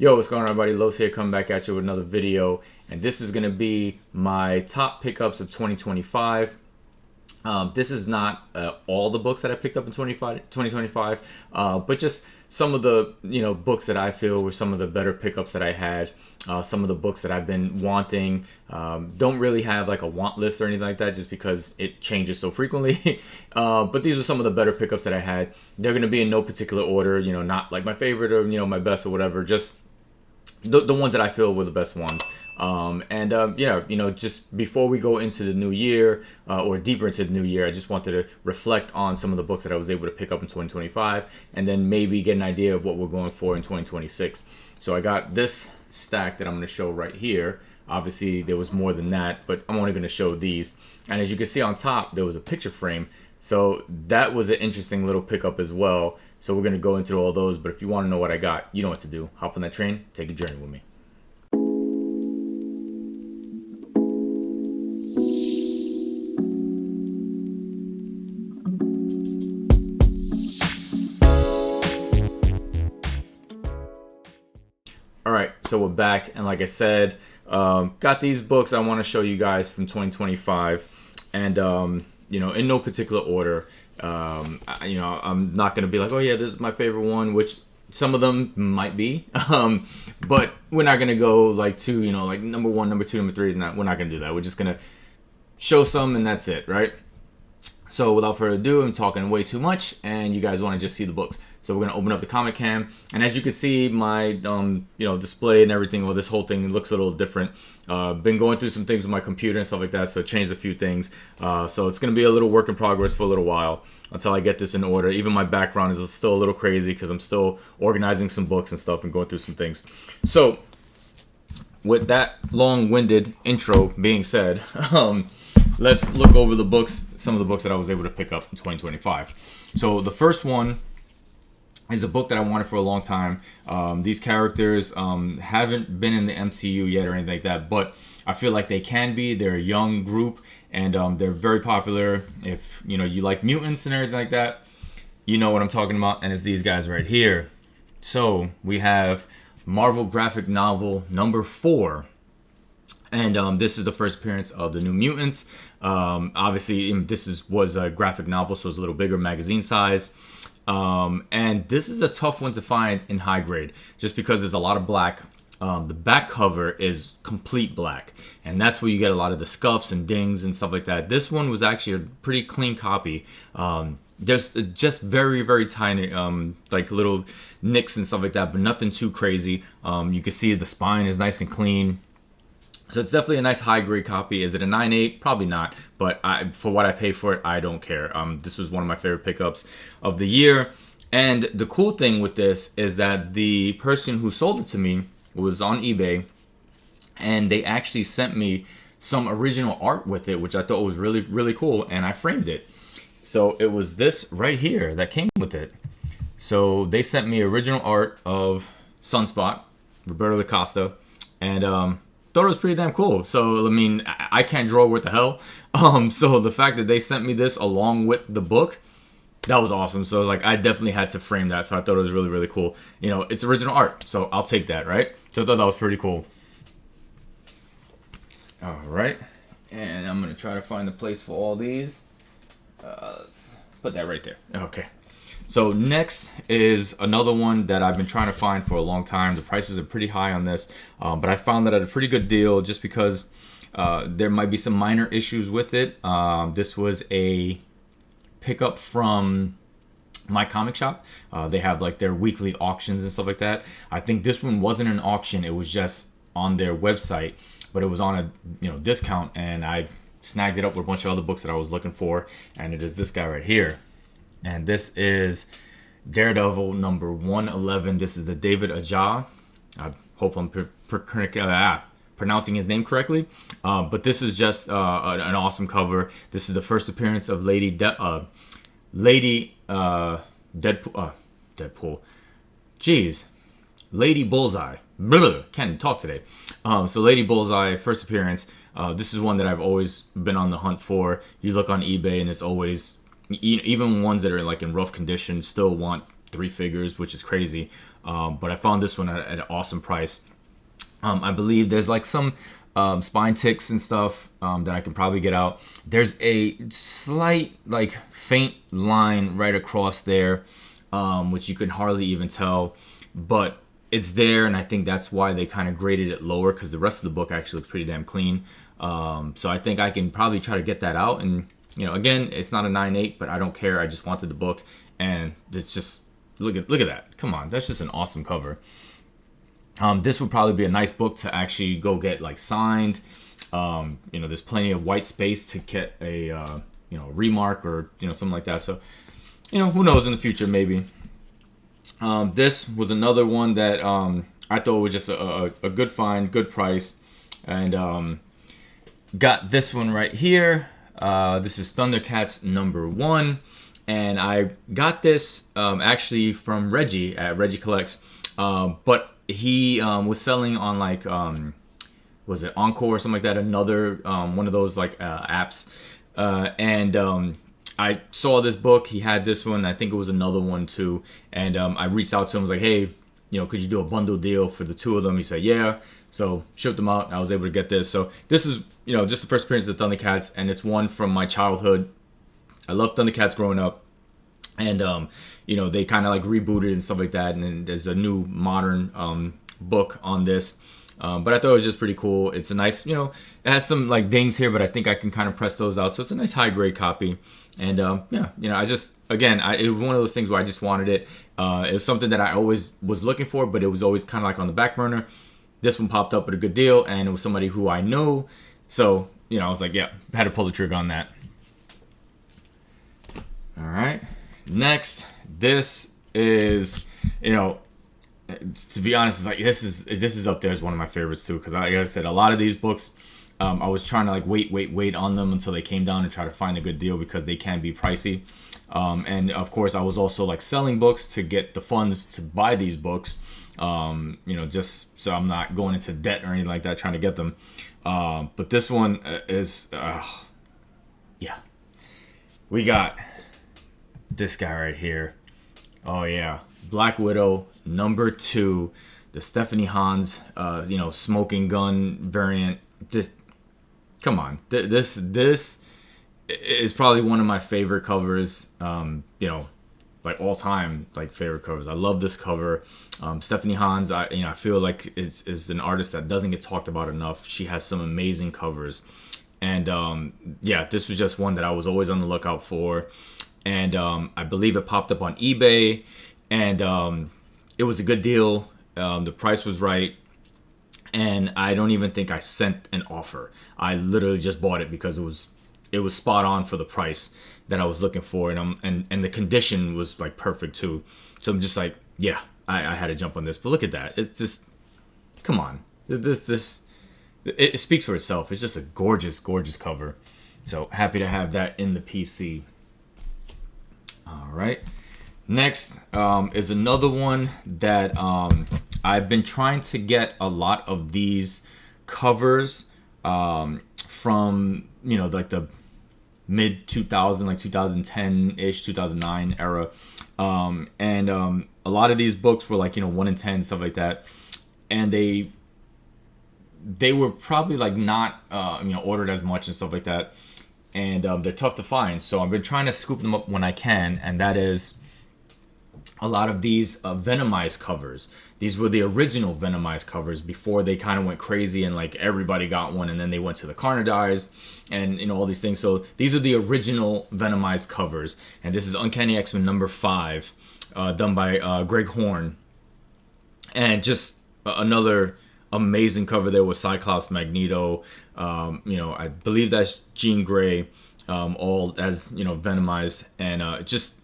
Yo, what's going on, everybody? Los here, coming back at you with another video, and this is going to be my top pickups of 2025. This is not all the books that I picked up in 2025, but just some of the books that I feel were some of the better pickups that I had. Some of the books that I've been wanting. Don't really have like a want list or anything like that, just because it changes so frequently. But these are some of the better pickups that I had. They're going to be in no particular order. Not like my favorite or my best or whatever. Just the ones that I feel were the best ones. Just before we go into the new year or deeper into the new year, I just wanted to reflect on some of the books that I was able to pick up in 2025, and then maybe get an idea of what we're going for in 2026. So I got this stack that I'm going to show right here. Obviously, there was more than that, but I'm only going to show these. And as you can see on top, there was a picture frame. So that was an interesting little pickup as well. So we're going to go into all those. But if you want to know what I got, you know what to do. Hop on that train, take a journey with me. Alright, so we're back, and like I said, got these books I want to show you guys from 2025, and in no particular order. I'm not gonna be like, oh yeah, this is my favorite one, which some of them might be, but we're not gonna go like to like number one, number two, number three. We're not gonna do that. We're just gonna show some, and that's it, right? So without further ado, I'm talking way too much, and you guys want to just see the books. So we're gonna open up the Comic Cam, and as you can see, my display and everything, well, this whole thing looks a little different. Been going through some things with my computer and stuff like that, so it changed a few things. So it's gonna be a little work in progress for a little while until I get this in order. Even my background is still a little crazy because I'm still organizing some books and stuff and going through some things. So with that long-winded intro being said, let's look over the books, some of the books that I was able to pick up in 2025. So the first one is a book that I wanted for a long time. These characters haven't been in the MCU yet or anything like that, but I feel like they can be. They're a young group, and they're very popular. If you like mutants and everything like that, you know what I'm talking about, and it's these guys right here. So we have Marvel graphic novel number 4. And this is the first appearance of the New Mutants. Obviously, this was a graphic novel, so it's a little bigger magazine size. And this is a tough one to find in high grade, just because there's a lot of black. The back cover is complete black, and that's where you get a lot of the scuffs and dings and stuff like that. This one was actually a pretty clean copy. There's just very, very tiny, like little nicks and stuff like that, but nothing too crazy. You can see the spine is nice and clean. So it's definitely a nice high-grade copy. Is it a 9.8? Probably not. But for what I pay for it, I don't care. This was one of my favorite pickups of the year. And the cool thing with this is that the person who sold it to me was on eBay, and they actually sent me some original art with it, which I thought was really, really cool, and I framed it. So it was this right here that came with it. So they sent me original art of Sunspot, Roberto da Costa, and thought it was pretty damn cool. So, I mean, I can't draw what the hell. So the fact that they sent me this along with the book, that was awesome. So, like, I definitely had to frame that. So I thought it was really, really cool. It's original art. So I'll take that, right? So I thought that was pretty cool. All right. And I'm going to try to find a place for all these. Let's put that right there. Okay. So next is another one that I've been trying to find for a long time. The prices are pretty high on this, but I found that at a pretty good deal just because there might be some minor issues with it. This was a pickup from My Comic Shop. They have like their weekly auctions and stuff like that. I think this one wasn't an auction. It was just on their website, but it was on a discount, and I snagged it up with a bunch of other books that I was looking for, and it is this guy right here. And this is Daredevil number 111. This is the David Aja. I hope I'm pronouncing his name correctly. But this is just an awesome cover. This is the first appearance of Lady Deadpool. Jeez. Lady Bullseye. Can't talk today. So Lady Bullseye, first appearance. This is one that I've always been on the hunt for. You look on eBay, and it's always... even ones that are like in rough condition still want 3 figures, which is crazy. but I found this one at an awesome price. I believe there's like some spine ticks and stuff that I can probably get out. There's a slight like faint line right across there, which you can hardly even tell, but it's there, and I think that's why they kind of graded it lower, because the rest of the book actually looks pretty damn clean. So I think I can probably try to get that out. And again, it's not a 9.8, but I don't care. I just wanted the book, and it's just look at that. Come on, that's just an awesome cover. This would probably be a nice book to actually go get like signed. There's plenty of white space to get a remark or something like that. So who knows, in the future maybe. This was another one that I thought was just a good find, good price, and got this one right here. This is Thundercats #1, and I got this actually from Reggie at Reggie Collects, but he was selling on like was it Encore or something like that, another one of those like apps, and I saw this book. He had this one. I think it was another one too. And I reached out to him. I was like, hey, could you do a bundle deal for the two of them? He said, yeah. So shipped them out. And I was able to get this. So this is, just the first appearance of Thundercats. And it's one from my childhood. I loved Thundercats growing up. And, they kind of like rebooted and stuff like that. And then there's a new modern book on this. But I thought it was just pretty cool. It's a nice, it has some like dings here, but I think I can kind of press those out. So it's a nice high grade copy. And I just, again, it was one of those things where I just wanted it. It was something that I always was looking for, but it was always kind of like on the back burner. This one popped up at a good deal, and it was somebody who I know. So, I was like, yeah, had to pull the trigger on that. All right. Next, this is, to be honest, it's like this is up there as one of my favorites too, because like I said, a lot of these books, I was trying to like wait on them until they came down and try to find a good deal, because they can be pricey. And of course, I was also like selling books to get the funds to buy these books, just so I'm not going into debt or anything like that trying to get them. But this one is, we got this guy right here. Oh yeah, Black Widow #2, the Stephanie Hans, smoking gun variant. Come on, this is probably one of my favorite covers. Like all time, like favorite covers. I love this cover. Stephanie Hans, I feel like is an artist that doesn't get talked about enough. She has some amazing covers, and this was just one that I was always on the lookout for. And I believe it popped up on eBay, and it was a good deal. The price was right, and I don't even think I sent an offer. I literally just bought it because it was spot on for the price that I was looking for, and the condition was like perfect too. So I'm just like, yeah, I had to jump on this. But look at that. It's just, come on, it speaks for itself. It's just a gorgeous cover. So happy to have that in the PC. All right. Next is another one that I've been trying to get a lot of these covers from, like the mid 2000, like 2010-ish, 2009 era. And a lot of these books were like, 1 in 10, stuff like that. And they were probably like not, ordered as much and stuff like that. And they're tough to find. So I've been trying to scoop them up when I can. And that is a lot of these Venomized covers. These were the original Venomized covers before they kind of went crazy and like everybody got one. And then they went to the Carnadized and, all these things. So these are the original Venomized covers. And this is Uncanny X-Men #5, done by Greg Horn. And just another amazing cover there with Cyclops, Magneto. I believe that's Jean Grey, all as Venomized, and just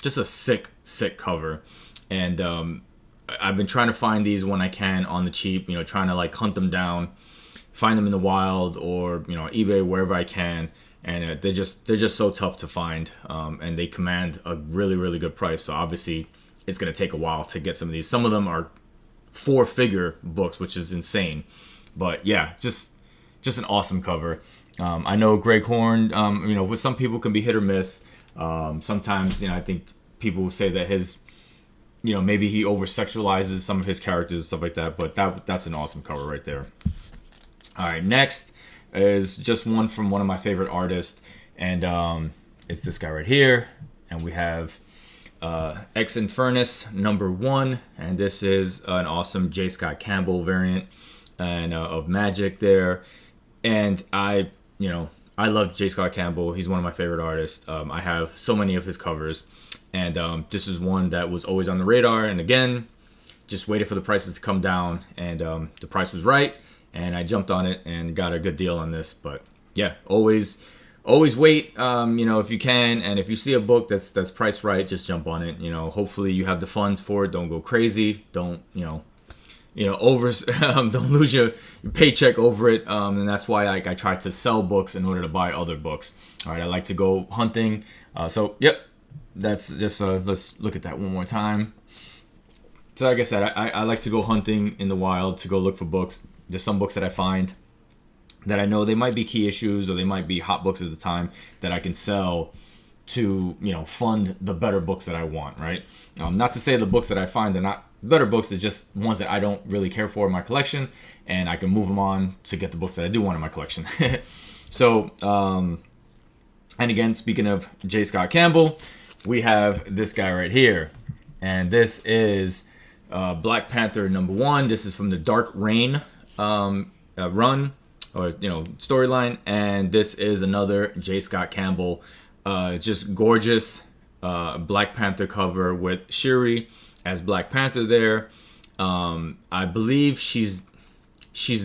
a sick cover. And I've been trying to find these when I can on the cheap. Trying to like hunt them down, find them in the wild or eBay, wherever I can. And they're just so tough to find, and they command a really good price. So obviously, it's gonna take a while to get some of these. Some of them are 4-figure books, which is insane. But yeah, just an awesome cover. I know Greg Horn, with some people can be hit or miss. Sometimes, I think people say that his you know, maybe he over sexualizes some of his characters and stuff like that. But that's an awesome cover right there. All right, next is just one from one of my favorite artists, and it's this guy right here, and we have Ex Infernus #1, and this is an awesome J. Scott Campbell variant and of Magic there, and I love J. Scott Campbell. He's one of my favorite artists. I have so many of his covers, and this is one that was always on the radar, and again, just waited for the prices to come down, and the price was right, and I jumped on it and got a good deal on this. But yeah, always wait, if you can, and if you see a book that's priced right, just jump on it. Hopefully you have the funds for it. Don't go crazy. Don't don't lose your paycheck over it. And that's why I try to sell books in order to buy other books. All right, I like to go hunting. That's just let's look at that one more time. So like I said, I like to go hunting in the wild to go look for books. There's some books that I find that I know they might be key issues or they might be hot books at the time that I can sell to fund the better books that I want, right? Not to say the books that I find are not better books, is just ones that I don't really care for in my collection, and I can move them on to get the books that I do want in my collection. So, and again, speaking of J. Scott Campbell, we have this guy right here, and this is Black Panther #1. This is from the Dark Reign run or storyline, and this is another J. Scott Campbell, just gorgeous Black Panther cover with Shuri as Black Panther there. I believe she's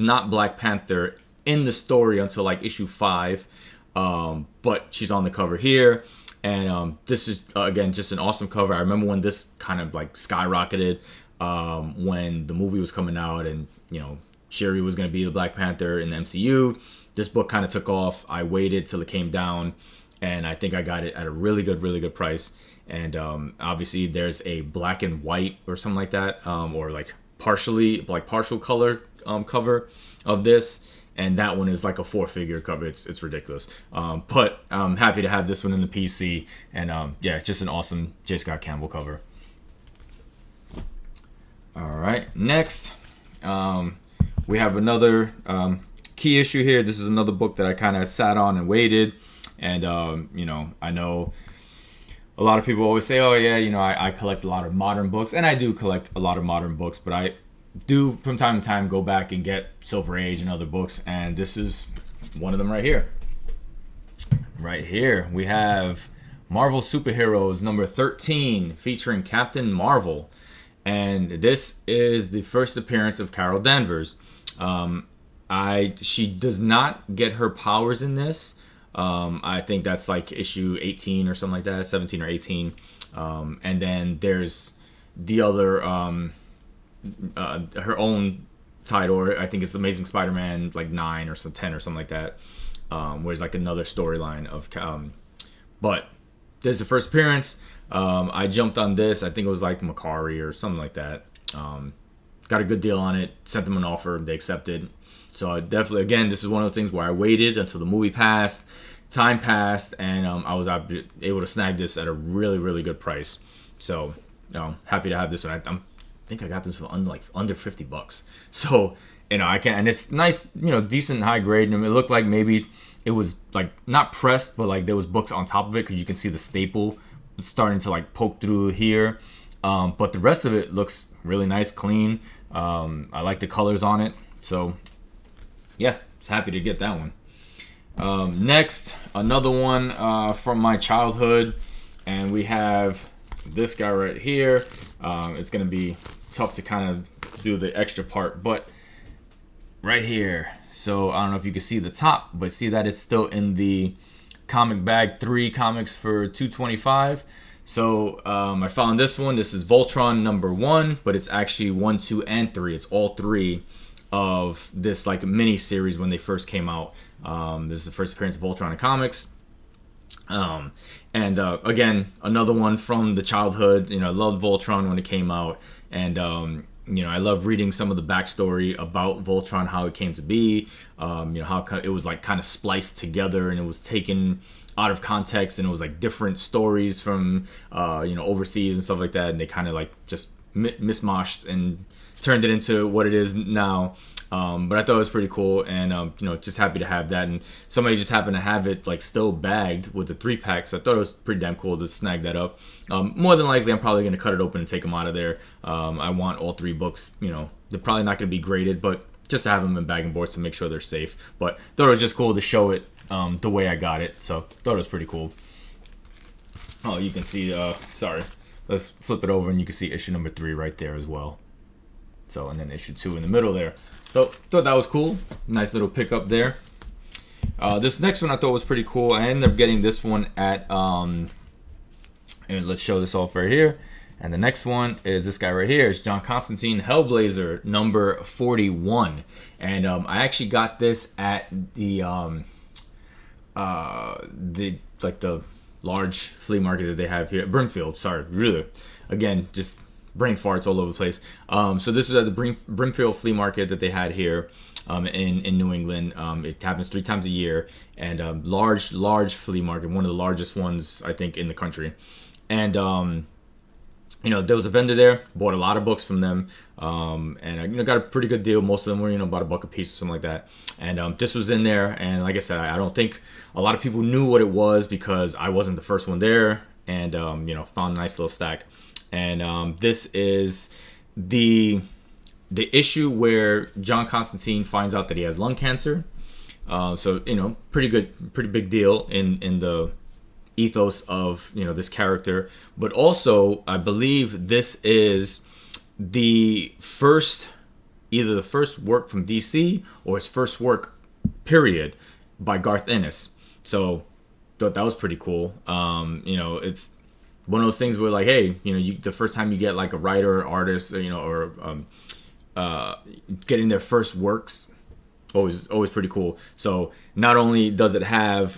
not Black Panther in the story until like issue 5, but she's on the cover here, and this is again just an awesome cover. I remember when this kind of like skyrocketed when the movie was coming out, and Shuri was going to be the Black Panther in the MCU. This book kind of took off. I waited till it came down, and I think I got it at a really good price. And obviously there's a black and white or something like that, or like partial color cover of this, and that one is like a 4-figure cover. It's ridiculous, but I'm happy to have this one in the PC, and it's just an awesome J. Scott Campbell cover. All right, next we have another key issue here. This is another book that I kind of sat on and waited, and I know a lot of people always say, oh yeah, I collect a lot of modern books, and I do collect a lot of modern books, but I do from time to time go back and get Silver Age and other books, and this is one of them right here. Right here we have Marvel Superheroes #13 featuring Captain Marvel, and this is the first appearance of Carol Danvers. She does not get her powers in this. I think that's like issue 18 or something like that, 17 or 18. And then there's the other, her own title. I think it's Amazing Spider-Man like 9 or 10 or something like that. Where it's like another storyline of, but there's the first appearance. I jumped on this. I think it was like Macari or something like that. Got a good deal on it. Sent them an offer. They accepted. So I definitely, again, this is one of the things where I waited until the movie passed, time passed, and I was able to snag this at a really good price. So happy to have this one. I think I got this for under $50. So I can, and it's nice, decent high grade. And it looked like maybe it was like not pressed, but like there was books on top of it because you can see the staple starting to like poke through here. But the rest of it looks really nice, clean. I like the colors on it. So yeah, just happy to get that one. Next, another one from my childhood, and we have this guy right here. It's gonna be tough to kind of do the extra part, but right here. So I don't know if you can see the top, but see that it's still in the comic bag. 3 comics for $2.25. So I found this one. This is Voltron #1, but it's actually 1, 2, and 3. It's all 3 of this like mini series when they first came out. This is the first appearance of Voltron in comics. And again, another one from the childhood. I loved Voltron when it came out, and I love reading some of the backstory about Voltron, how it came to be, how it was like kind of spliced together and it was taken out of context, and it was like different stories from overseas and stuff like that, and they kind of like just mismoshed and turned it into what it is now. But I thought it was pretty cool, and just happy to have that. And somebody just happened to have it like still bagged with the 3-pack, so I thought it was pretty damn cool to snag that up. More than likely, I'm probably going to cut it open and take them out of there. I want all 3 books. They're probably not going to be graded, but just to have them in bagging boards to make sure they're safe. But thought it was just cool to show it the way I got it, so thought it was pretty cool. Oh, you can see. Sorry, let's flip it over, and you can see issue number 3 right there as well. So, and then issue 2 in the middle there. So, thought that was cool. Nice little pickup there. This next one I thought was pretty cool. I ended up getting this one at, and let's show this off right here. And the next one is this guy right here. It's John Constantine Hellblazer number 41. And I actually got this at the large flea market that they have here. Brimfield, sorry. Really. Again, just brain farts all over the place. So this was at the Brimfield flea market that they had here in New England. It happens 3 times a year, and large flea market, one of the largest ones I think in the country. And there was a vendor there, bought a lot of books from them, and I got a pretty good deal. Most of them were about $1 a piece or something like that. And this was in there, and like I said, I don't think a lot of people knew what it was because I wasn't the first one there, and found a nice little stack. And this is the issue where John Constantine finds out that he has lung cancer. So pretty big deal in the ethos of this character. But also, I believe this is either the first work from DC or his first work, period, by Garth Ennis. So thought that was pretty cool. It's one of those things where like, hey, the first time you get like a writer or artist, or getting their first works, always pretty cool. So not only does it have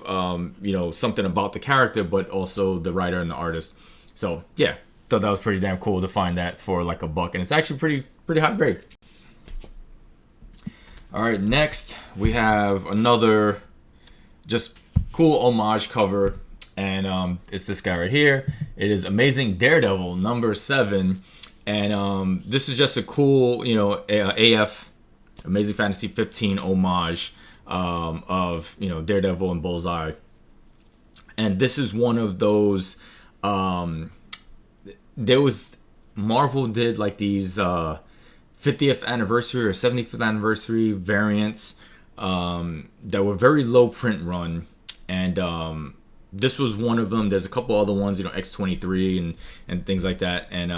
something about the character, but also the writer and the artist. So yeah, thought that was pretty damn cool to find that for like $1, and it's actually pretty high grade. All right, next we have another just cool homage cover. And it's this guy right here. It is Amazing Daredevil number 7, and this is just a cool, AF Amazing Fantasy 15 homage of Daredevil and Bullseye. And this is one of those. Marvel did like these 50th anniversary or 75th anniversary variants that were very low print run, and this was one of them. There's a couple other ones, X-23 and things like that. And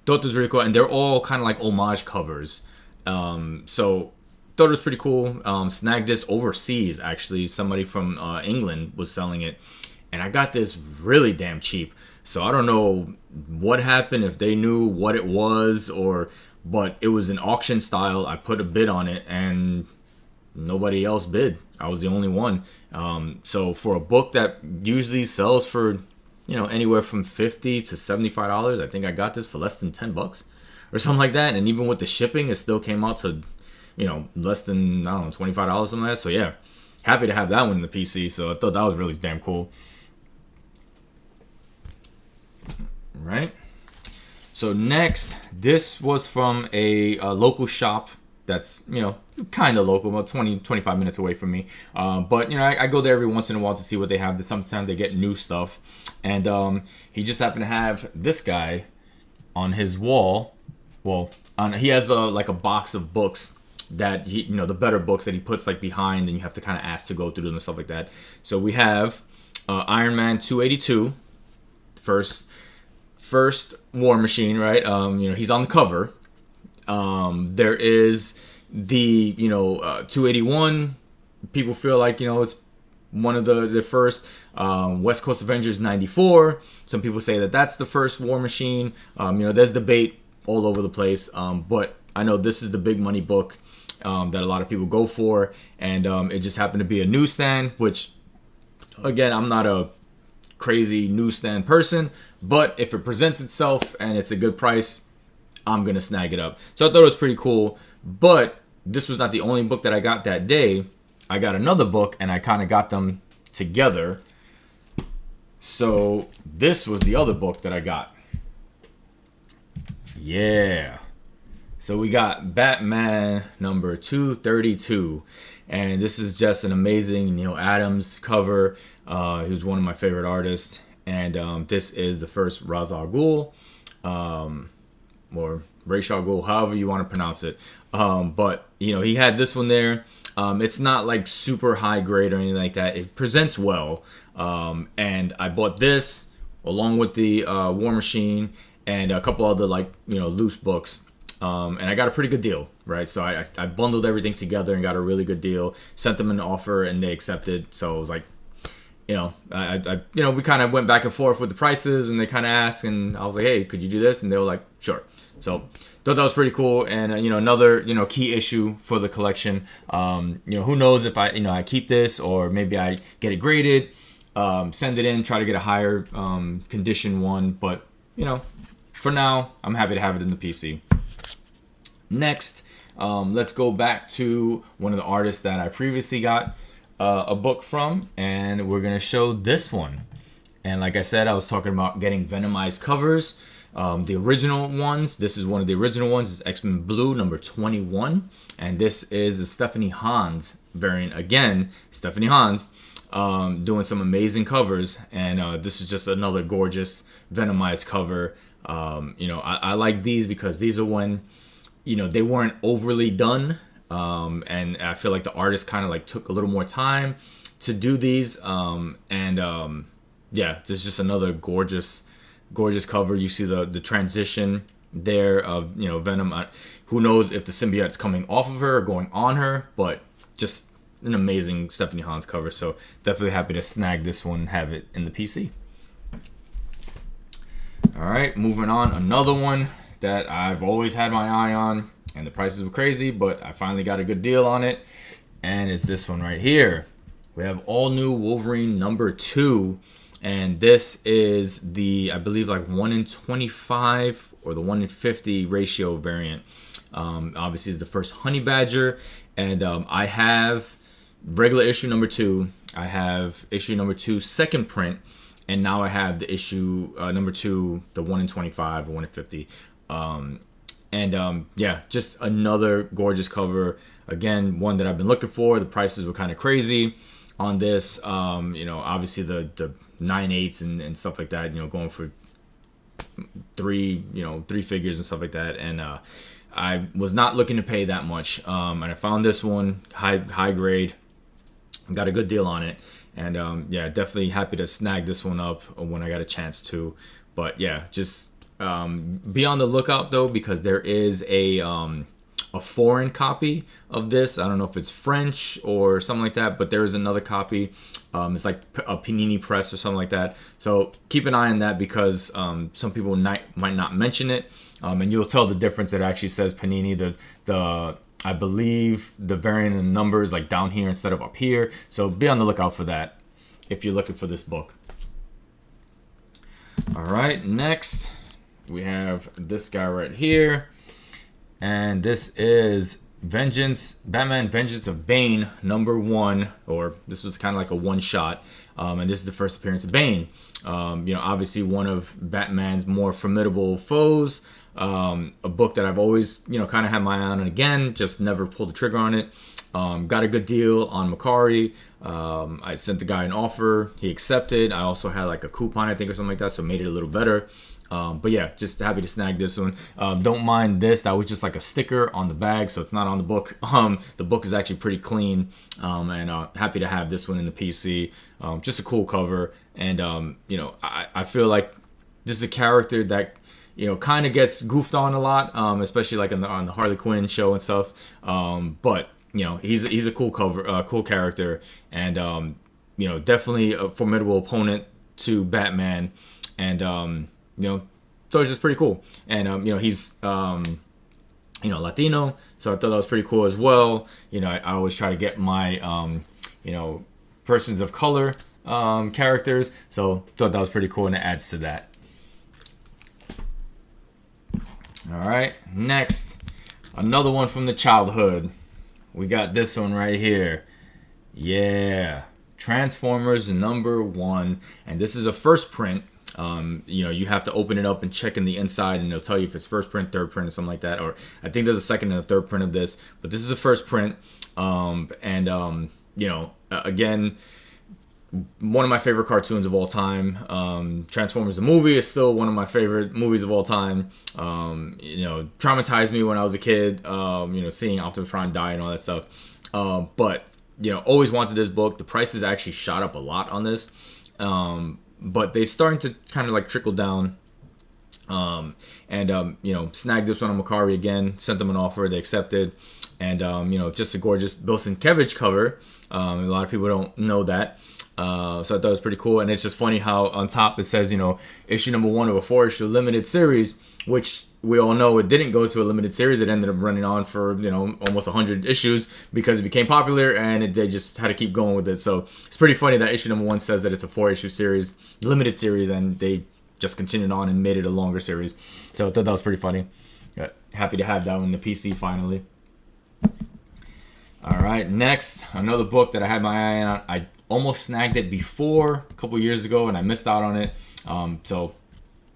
thought this was really cool. And they're all kind of like homage covers. So thought it was pretty cool. Snagged this overseas, actually. Somebody from England was selling it. And I got this really damn cheap. So I don't know what happened, if they knew what it was, but it was an auction style. I put a bid on it and nobody else bid. I was the only one. So for a book that usually sells for, anywhere from $50 to $75, I think I got this for less than $10 or something like that. And even with the shipping, it still came out to, less than, I don't know, $25, something like that. So yeah, happy to have that one in the PC. So I thought that was really damn cool. Right. So next, this was from a local shop that's, kind of local, about 20-25 minutes away from me. But I go there every once in a while to see what they have. Sometimes they get new stuff. And he just happened to have this guy on his wall. Well, he has like a box of books that he, the better books that he puts like behind, and you have to kind of ask to go through them and stuff like that. So we have Iron Man 282, first War Machine, right? He's on the cover. There is the 281. People feel like it's one of the first. West Coast Avengers 94. Some people say that that's the first War Machine. There's debate all over the place. But I know this is the big money book that a lot of people go for, and it just happened to be a newsstand. Which, again, I'm not a crazy newsstand person, but if it presents itself and it's a good price, I'm gonna snag it up. So I thought it was pretty cool. But this was not the only book that I got that day. I got another book, and I kind of got them together. So this was the other book that I got. Yeah. So we got Batman number 232. And this is just an amazing Neil Adams cover. He was one of my favorite artists. And this is the first Ra's al Ghul. Or Ra's al Ghul, however you want to pronounce it. But, you know, he had this one there. It's not like super high grade or anything like that. It presents well. And I bought this along with the War Machine and a couple other, like, you know, loose books. And I got a pretty good deal, right? So I bundled everything together and got a really good deal. Sent them an offer and they accepted. So it was like, you know, we kind of went back and forth with the prices, and they kind of asked, and I was like, hey, could you do this? And they were like, sure. So thought that was pretty cool, and another key issue for the collection. Who knows if I keep this, or maybe I get it graded, send it in, try to get a higher condition one. But for now, I'm happy to have it in the PC. Next, let's go back to one of the artists that I previously got a book from, and we're gonna show this one. And like I said, I was talking about getting Venomized covers, the original ones. This is one of the original ones. It's X-Men Blue number 21, and this is a Stephanie Hans variant. Again, Stephanie Hans doing some amazing covers, and this is just another gorgeous Venomized cover. I like these because these are when they weren't overly done. And I feel like the artist kind of like took a little more time to do these. There's just another gorgeous cover. You see the transition there of Venom. Who knows if the symbiote's coming off of her or going on her, but just an amazing Stephanie Hans cover. So definitely happy to snag this one and have it in the PC. All right, moving on. Another one that I've always had my eye on. And the prices were crazy, but I finally got a good deal on it. And it's this one right here. We have all new Wolverine number 2. And this is the, I believe, like 1 in 25 or the 1 in 50 ratio variant. Obviously, it's the first Honey Badger. And I have regular issue number 2. I have issue number 2 second print. And now I have the issue number 2, the 1 in 25 or 1 in 50. Just another gorgeous cover. Again, one that I've been looking for. The prices were kind of crazy on this. Obviously the 9/8 and stuff like that. Going for three figures and stuff like that. And I was not looking to pay that much. And I found this one high grade. Got a good deal on it. And definitely happy to snag this one up when I got a chance to. But yeah, just. Be on the lookout though, because there is a foreign copy of this. I don't know if it's French or something like that, but there is another copy. It's like a Panini press or something like that. So keep an eye on that, because some people might not mention it, and you'll tell the difference. It actually says Panini. I believe the variant in the numbers like down here instead of up here. So be on the lookout for that if you're looking for this book. All right, next. We have this guy right here, and this is Batman Vengeance of Bane number 1, or this was kind of like a one shot, and this is the first appearance of Bane. Obviously one of Batman's more formidable foes. A book that I've always kind of had my eye on, and again just never pulled the trigger on it. Got a good deal on Macari. I sent the guy an offer, he accepted. I also had like a coupon, I think, or something like that, so made it a little better. But yeah, just happy to snag this one. Don't mind this. That was just like a sticker on the bag, so it's not on the book. The book is actually pretty clean, and happy to have this one in the PC. Just a cool cover, and I feel like this is a character that kind of gets goofed on a lot, especially like on the Harley Quinn show and stuff. But he's a cool cool character, and definitely a formidable opponent to Batman, and so it's just pretty cool. And he's Latino, so I thought that was pretty cool as well. I always try to get my persons of color characters, so thought that was pretty cool, and it adds to that. All right, next, another one from the childhood. We got this one right here. Yeah, Transformers #1, and this is a first print. You have to open it up and check in the inside, and it'll tell you if it's first print, third print, or something like that. Or I think there's a second and a third print of this, but this is a first print. Again, one of my favorite cartoons of all time. Transformers the movie is still one of my favorite movies of all time. Traumatized me when I was a kid. Seeing Optimus Prime die and all that stuff. But always wanted this book. The prices actually shot up a lot on this. But they're starting to kind of like trickle down. Snagged this one on Mercari again. Sent them an offer. They accepted. And, just a gorgeous Bill Sienkiewicz cover. A lot of people don't know that. So I thought it was pretty cool. And it's just funny how on top it says, issue #1 of a 4-issue limited series, which we all know it didn't go to a limited series. It ended up running on for, almost 100 issues because it became popular and they just had to keep going with it. So it's pretty funny that issue #1 says that it's a 4-issue series, limited series, and they just continued on and made it a longer series. So I thought that was pretty funny. Happy to have that one in the PC finally. All right, next, another book that I had my eye on. I almost snagged it before a couple years ago, and I missed out on it. So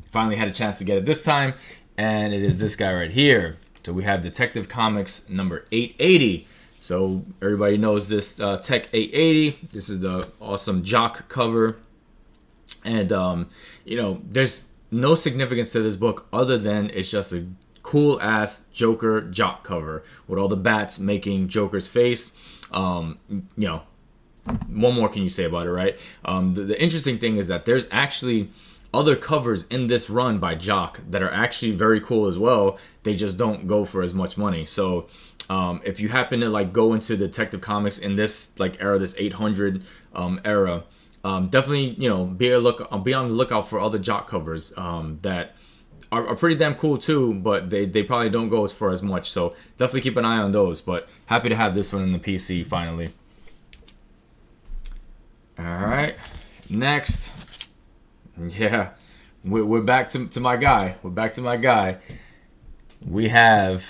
finally had a chance to get it this time, and it is this guy right here. So we have Detective Comics #880. So everybody knows this Tech 880. This is the awesome Jock cover, and there's no significance to this book other than it's just a cool ass Joker Jock cover with all the bats making Joker's face. What more can you say about it, right? The interesting thing is that there's actually other covers in this run by Jock that are actually very cool as well. They just don't go for as much money. So if you happen to like go into Detective Comics in this like era, this 800 era, definitely be on the lookout for other Jock covers that are pretty damn cool too, but they probably don't go for as much. So definitely keep an eye on those. But happy to have this one in the PC finally. All right, next, yeah, we're back to my guy. We're back to my guy. We have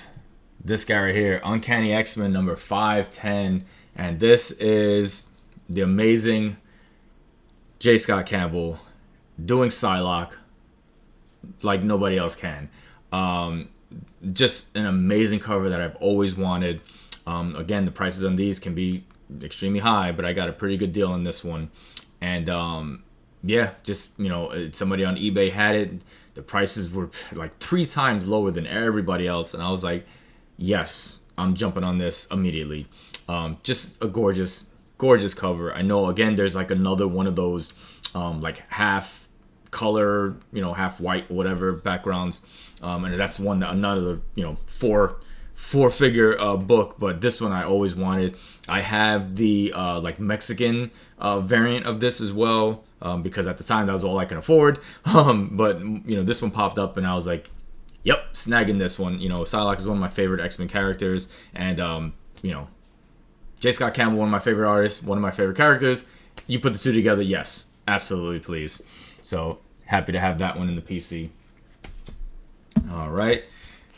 this guy right here, Uncanny X-Men #510, and this is the amazing J. Scott Campbell doing Psylocke like nobody else can. Just an amazing cover that I've always wanted. Again, the prices on these can be extremely high, but I got a pretty good deal on this one. And somebody on eBay had it. The prices were like 3 times lower than everybody else, and I was like, yes, I'm jumping on this immediately. Just a gorgeous cover. I know, again, there's like another one of those like half color, half white, whatever backgrounds, and that's another four figure book, but this one I always wanted. I have the like Mexican variant of this as well, because at the time that was all I can afford. But this one popped up and I was like, yep, snagging this one. Psylocke is one of my favorite X-Men characters, and J. Scott Campbell, one of my favorite artists, one of my favorite characters. You put the two together, yes, absolutely, please. So happy to have that one in the PC. All right.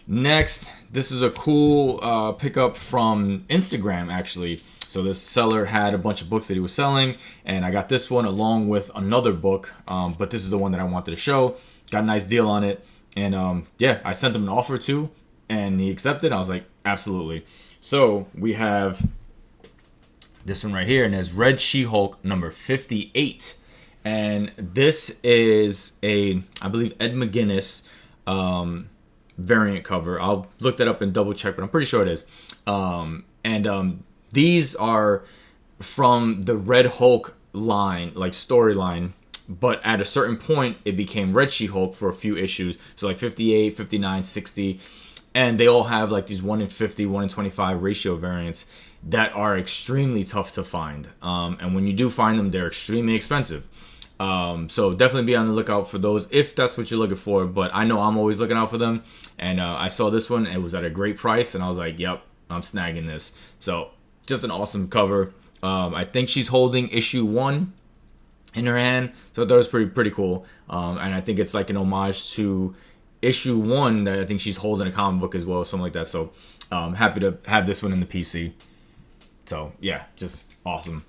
Next, this is a cool pickup from Instagram, actually. So this seller had a bunch of books that he was selling, and I got this one along with another book, but this is the one that I wanted to show. Got a nice deal on it, and I sent him an offer too, and he accepted. I was like, absolutely. So we have this one right here, and it's Red She-Hulk #58. And this is I believe, Ed McGuinness variant cover. I'll look that up and double check, but I'm pretty sure it is. These are from the Red Hulk line, like storyline, but at a certain point it became Red She-Hulk for a few issues. So like 58, 59, 60, and they all have like these 1 in 50, 1 in 25 ratio variants that are extremely tough to find. And when you do find them, they're extremely expensive. So definitely be on the lookout for those if that's what you're looking for. But I know I'm always looking out for them. And I saw this one. It was at a great price. And I was like, yep, I'm snagging this. So just an awesome cover. I think she's holding issue 1 in her hand. So I thought it was pretty cool. And I think it's like an homage to issue 1 that I think she's holding a comic book as well, something like that. So happy to have this one in the PC. So yeah, just awesome.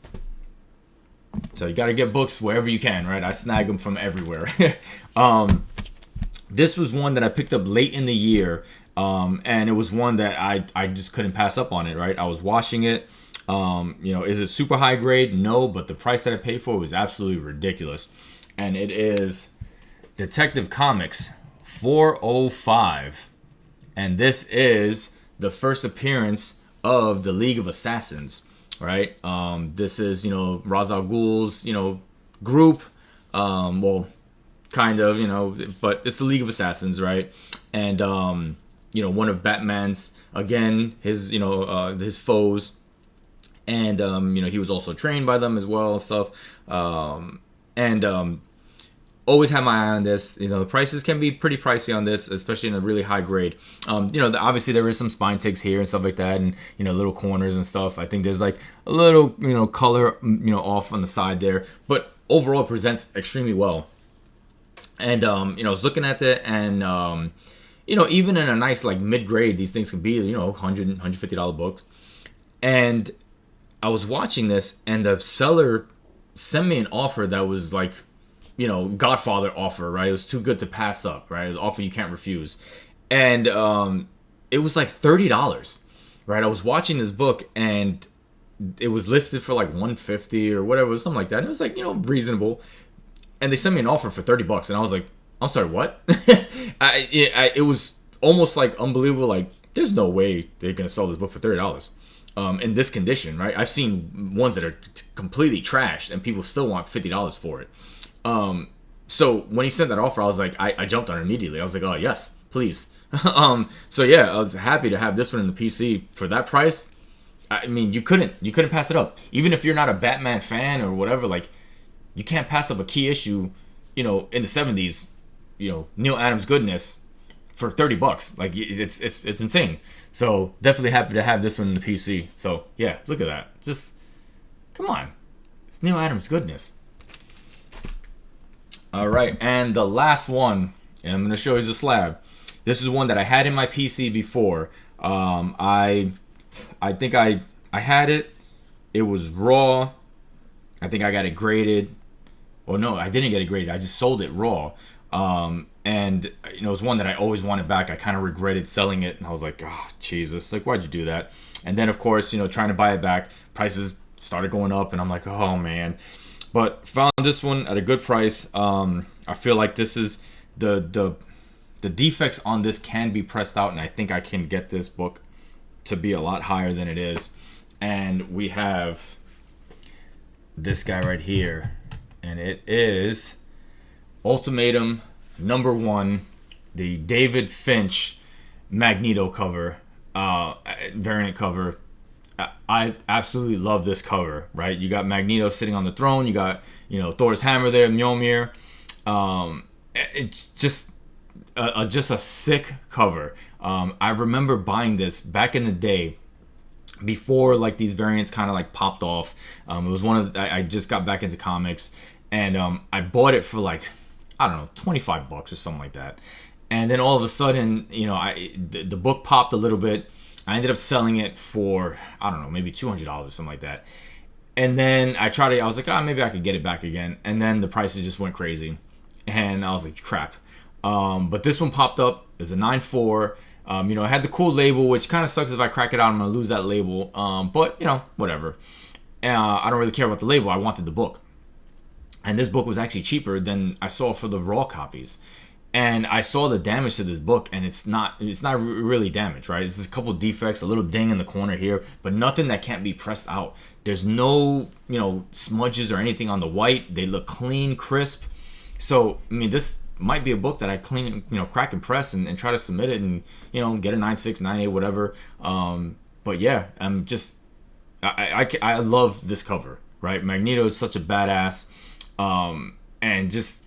So you got to get books wherever you can, right? I snag them from everywhere. This was one that I picked up late in the year, and it was one that I just couldn't pass up on it, right? I was watching it. Is it super high grade? No, but the price that I paid for it was absolutely ridiculous. And it is Detective Comics 405. And this is the first appearance of the League of Assassins, right? This is, Ra's al Ghul's, group. Well, kind of, but it's the League of Assassins, right? And, one of Batman's, again, his foes. And, he was also trained by them as well and stuff. Always have my eye on this. The prices can be pretty pricey on this, especially in a really high grade. Obviously there is some spine ticks here and stuff like that, and little corners and stuff. I think there's like a little color off on the side there, but overall it presents extremely well. And I was looking at it, and even in a nice like mid grade, these things can be $100, $150 books. And I was watching this, and the seller sent me an offer that was like, Godfather offer, right? It was too good to pass up, right? It was an offer you can't refuse. And it was like $30, right? I was watching this book, and it was listed for like $150 or whatever, something like that. And it was like, reasonable. And they sent me an offer for $30, and I was like, I'm sorry, what? It was almost like unbelievable. Like, there's no way they're gonna sell this book for $30 in this condition, right? I've seen ones that are completely trashed, and people still want $50 for it. So when he sent that offer, I was like, I jumped on it immediately. I was like, oh yes, please. So yeah, I was happy to have this one in the PC for that price. I mean, you couldn't pass it up. Even if you're not a Batman fan or whatever, like, you can't pass up a key issue, in the 70s, Neil Adams goodness for $30. Like, it's insane. So definitely happy to have this one in the PC. So yeah, look at that. Just come on, it's Neil Adams goodness. All right, and the last one, and I'm gonna show you the slab. This is one that I had in my PC before. I think I had it. It was raw. I think I got it graded. Well, no, I didn't get it graded. I just sold it raw. And it was one that I always wanted back. I kind of regretted selling it, and I was like, oh, Jesus, like, why'd you do that? And then, of course, trying to buy it back, prices started going up, and I'm like, oh man. But found this one at a good price. I feel like this is the defects on this can be pressed out, and I think I can get this book to be a lot higher than it is. And we have this guy right here, and it is Ultimatum #1, the David Finch Magneto cover, variant cover. I absolutely love this cover, right? You got Magneto sitting on the throne. You got, Thor's hammer there, Mjolnir. It's just a sick cover. I remember buying this back in the day, before like these variants kind of like popped off. It was I just got back into comics, and I bought it for like, I don't know, $25 or something like that. And then all of a sudden, the book popped a little bit. I ended up selling it for, I don't know, maybe $200 or something like that. And then I was like, maybe I could get it back again. And then the prices just went crazy. And I was like, crap. But this one popped up. It's a 9.4. It had the cool label, which kind of sucks if I crack it out, I'm going to lose that label. But, whatever. I don't really care about the label. I wanted the book. And this book was actually cheaper than I saw for the raw copies. And I saw the damage to this book, and it's not really damaged, right? It's just a couple defects, a little ding in the corner here, but nothing that can't be pressed out. There's no, smudges or anything on the white. They look clean, crisp. So, I mean, this might be a book that I clean, crack and press and try to submit it and, get a 9.6, 9.8, whatever. But yeah, I love this cover, right? Magneto is such a badass. And just,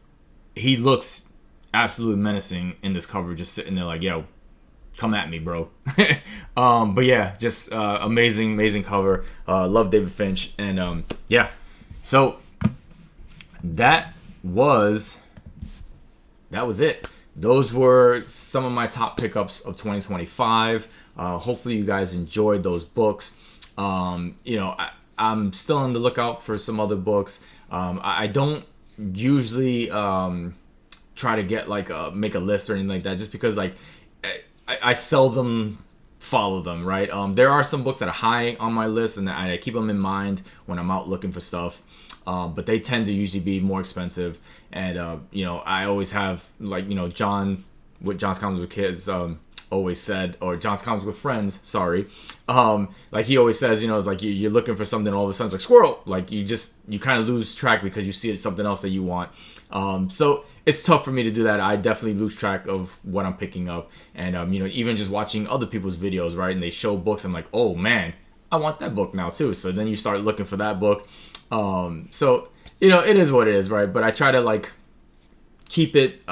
he looks absolutely menacing in this cover, just sitting there like, yo, come at me, bro. But yeah, just amazing cover. Love David Finch. And yeah, so that was it. those were some of my top pickups of 2025. Hopefully you guys enjoyed those books. I'm still on the lookout for some other books. I don't usually try to get make a list or anything like that, just because I seldom follow them, right? There are some books that are high on my list, and I keep them in mind when I'm out looking for stuff. But they tend to usually be more expensive, and I always have John with John's Comics with Kids always said, or John's Comics with Friends, sorry. He always says, it's like you're looking for something, all of a sudden it's like squirrel. Like you kind of lose track because you see something else that you want. So it's tough for me to do that. I definitely lose track of what I'm picking up, and even just watching other people's videos, right? And they show books, I'm like, oh man, I want that book now too. So then you start looking for that book. So it is what it is, right? But I try to keep it.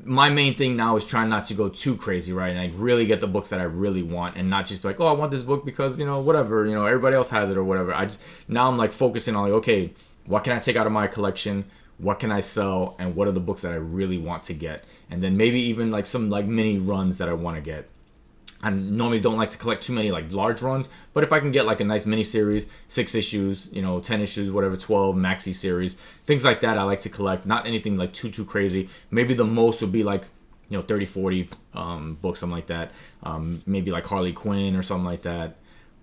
My main thing now is trying not to go too crazy, right? And really get the books that I really want, and not just be like, oh, I want this book because whatever, everybody else has it or whatever. Now I'm focusing on okay, what can I take out of my collection? What can I sell? And what are the books that I really want to get? And then maybe even some mini runs that I want to get. I normally don't like to collect too many large runs, but if I can get a nice mini series, 6 issues, 10 issues, whatever, 12 maxi series, things like that, I like to collect. Not anything too crazy. Maybe the most would be 30, 40 books, something like that. Maybe Harley Quinn or something like that.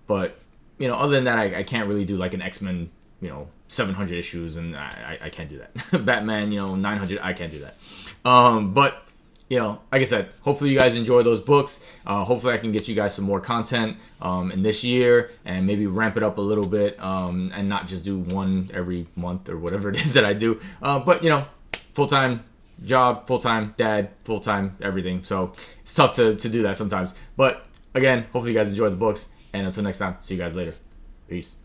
But other than that, I can't really do an X-Men, 700 issues, and I can't do that. Batman, 900, I can't do that. But like I said, hopefully you guys enjoy those books. Hopefully I can get you guys some more content in this year, and maybe ramp it up a little bit, and not just do one every month or whatever it is that I do. But full-time job, full-time dad, full-time everything. So it's tough to do that sometimes. But again, hopefully you guys enjoy the books, and until next time, see you guys later. Peace.